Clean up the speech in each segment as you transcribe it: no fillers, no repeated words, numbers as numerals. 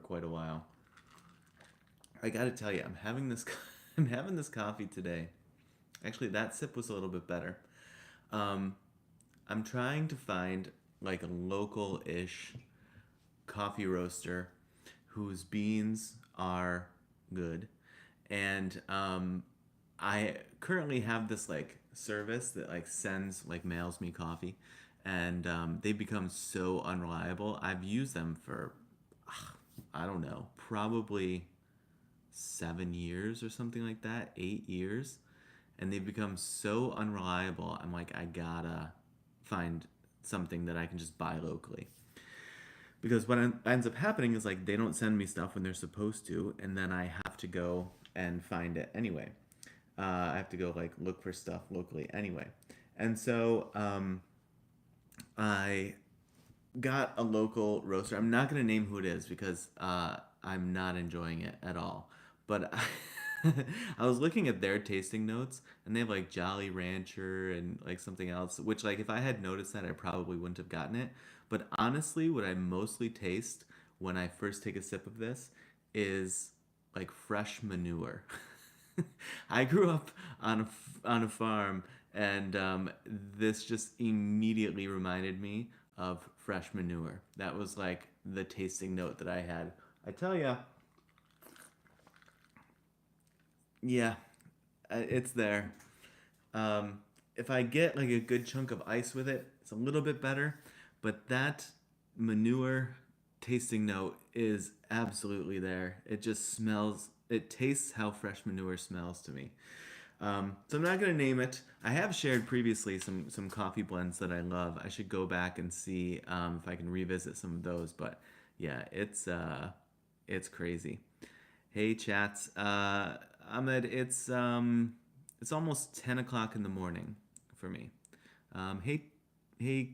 quite a while. I gotta tell you, I'm having this I'm having this coffee today. Actually, that sip was a little bit better. Um, I'm trying to find like a local-ish coffee roaster whose beans are good. And I currently have this like service that like sends like mails me coffee, and they've become so unreliable. I've used them for I don't know, probably 7 years or something like that, 8 years, and they've become so unreliable. I'm like, I gotta find something that I can just buy locally. Because what ends up happening is like they don't send me stuff when they're supposed to, and then I have to go and find it anyway. I have to go like look for stuff locally anyway, and so I got a local roaster. I'm not gonna name who it is because I'm not enjoying it at all. But I was looking at their tasting notes, and they have like Jolly Rancher and like something else. Which like if I had noticed that, I probably wouldn't have gotten it. But honestly, what I mostly taste when I first take a sip of this is like fresh manure. I grew up on a farm, and this just immediately reminded me of fresh manure. That was like the tasting note that I had. I tell ya, yeah, it's there. If I get like a good chunk of ice with it, it's a little bit better. But that manure tasting note is absolutely there. It just smells. It tastes how fresh manure smells to me. So I'm not gonna name it. I have shared previously some coffee blends that I love. I should go back and see if I can revisit some of those. But yeah, it's crazy. Hey chats, Ahmed, it's almost 10 o'clock in the morning for me. Hey, hey,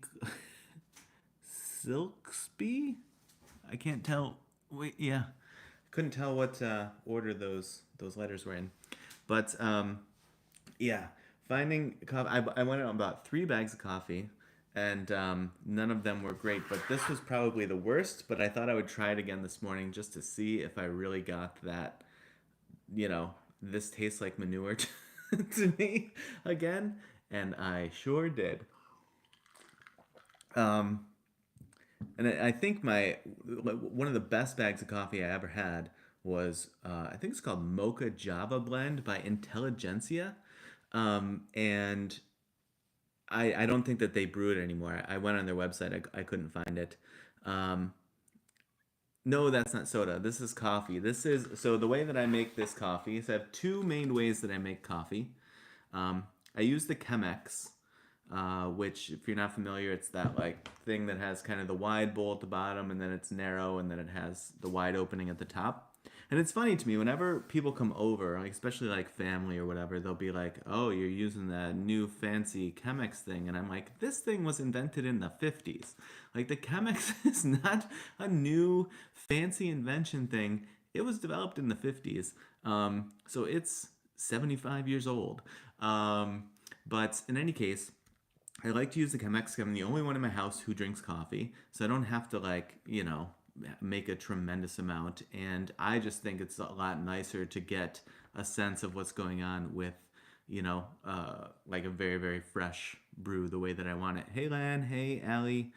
Silksby. I can't tell. Wait, yeah, couldn't tell what order those letters were in, but yeah, finding coffee. I went on about 3 bags of coffee, and none of them were great. But this was probably the worst. But I thought I would try it again this morning just to see if I really got that. This tastes like manure to me again, and I sure did. Um, and I think my one of the best bags of coffee I ever had was I think it's called Mocha Java Blend by Intelligentsia. And I don't think that they brew it anymore. I went on their website. I couldn't find it. Um, no, that's not soda. This is coffee. This is so the way that I make this coffee is I have two main ways that I make coffee. I use the Chemex, which, if you're not familiar, it's that like thing that has kind of the wide bowl at the bottom, and then it's narrow, and then it has the wide opening at the top. And it's funny to me whenever people come over, like especially like family or whatever, they'll be like, "Oh, you're using that new fancy Chemex thing," and I'm like, "This thing was invented in the '50s. Like the Chemex is not a new fancy invention thing. It was developed in the '50s, so it's 75 years old." But in any case, I like to use the Chemex. I'm the only one in my house who drinks coffee, so I don't have to like make a tremendous amount. And I just think it's a lot nicer to get a sense of what's going on with like a very very fresh brew the way that I want it. Hey Lan, hey Allie,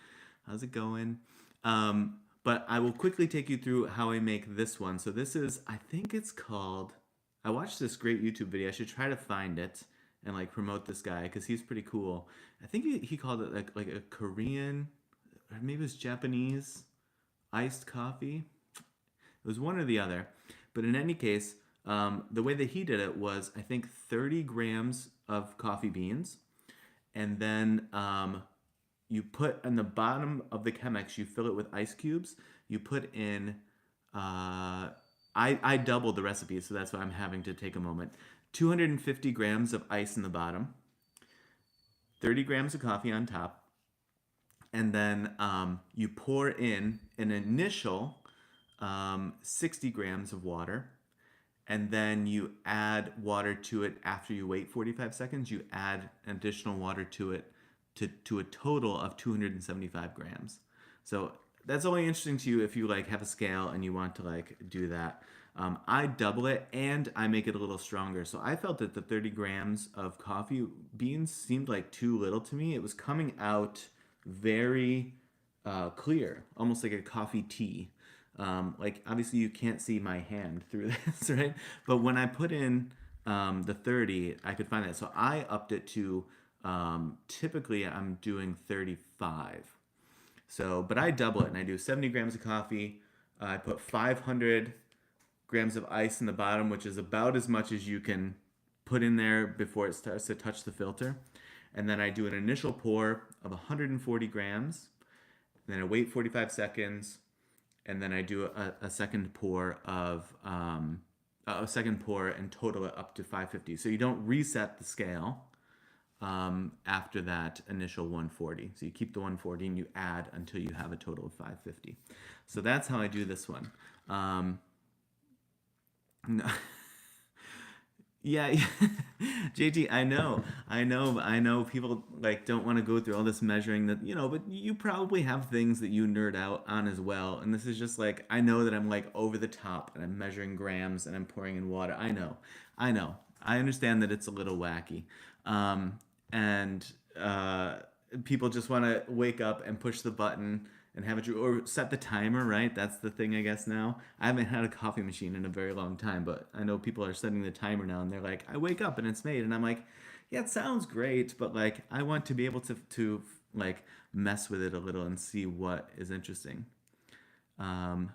how's it going? But I will quickly take you through how I make this one. So this is, I think it's called. I watched this great YouTube video. I should try to find it and like promote this guy because he's pretty cool. I think he called it like a Korean, or maybe it was Japanese iced coffee. It was one or the other. But in any case, the way that he did it was I think 30 grams of coffee beans, and then you put on the bottom of the Chemex, you fill it with ice cubes. You put in I doubled the recipe, so that's why I'm having to take a moment. 250 grams of ice in the bottom, 30 grams of coffee on top, and then you pour in an initial 60 grams of water, and then you add water to it after you wait 45 seconds. You add additional water to it to a total of 275 grams. So that's only interesting to you if you like have a scale and you want to like do that. I double it and I make it a little stronger. So I felt that the 30 grams of coffee beans seemed like too little to me. It was coming out very clear, almost like a coffee tea. Like obviously you can't see my hand through this, right? But when I put in the 30, I could find that. So I upped it to typically I'm doing 35. So, but I double it and I do 70 grams of coffee. I put 500 grams of ice in the bottom, which is about as much as you can put in there before it starts to touch the filter. And then I do an initial pour of 140 grams. And then I wait 45 seconds. And then I do a second pour of a second pour and total it up to 550. So you don't reset the scale after that initial 140. So you keep the 140 and you add until you have a total of 550. So that's how I do this one. No. Yeah, yeah. JT, I know. People like don't want to go through all this measuring that, but you probably have things that you nerd out on as well. And this is just like I know that I'm like over the top and I'm measuring grams and I'm pouring in water. I know, I understand that it's a little wacky, and people just want to wake up and push the button and have it or set the timer, right? That's the thing, I guess. Now I haven't had a coffee machine in a very long time, but I know people are setting the timer now and they're like, I wake up and it's made, and I'm like, yeah, it sounds great, but like I want to be able to like mess with it a little and see what is interesting. um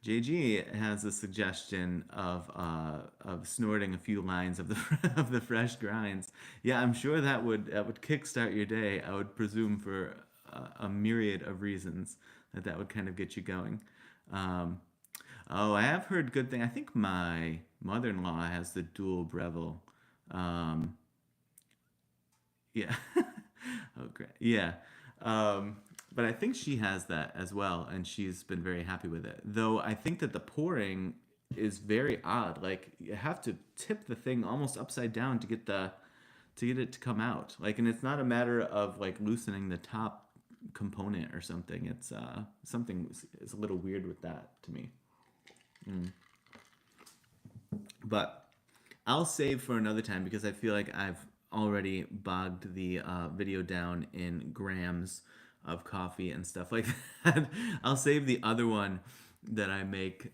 JG has a suggestion of snorting a few lines of the of the fresh grinds. Yeah, I'm sure that would kickstart your day. I would presume for a myriad of reasons that would kind of get you going. Um, oh, I have heard good thing. I think my mother-in-law has the dual Breville. Um, yeah. Oh, great. Yeah. Um, but I think she has that as well, and she's been very happy with it. Though I think that the pouring is very odd. Like you have to tip the thing almost upside down to get it to come out. Like, and it's not a matter of like loosening the top component or something. It's something is a little weird with that to me. But I'll save for another time because I feel like I've already bogged the video down in grams of coffee and stuff like that. I'll save the other one that I make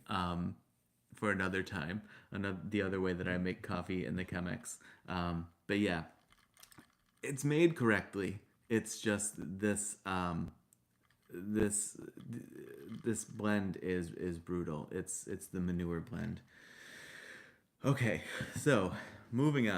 for another time. The other way that I make coffee in the Chemex. But yeah, it's made correctly. It's just this this blend is brutal. It's the manure blend. Okay, so moving on.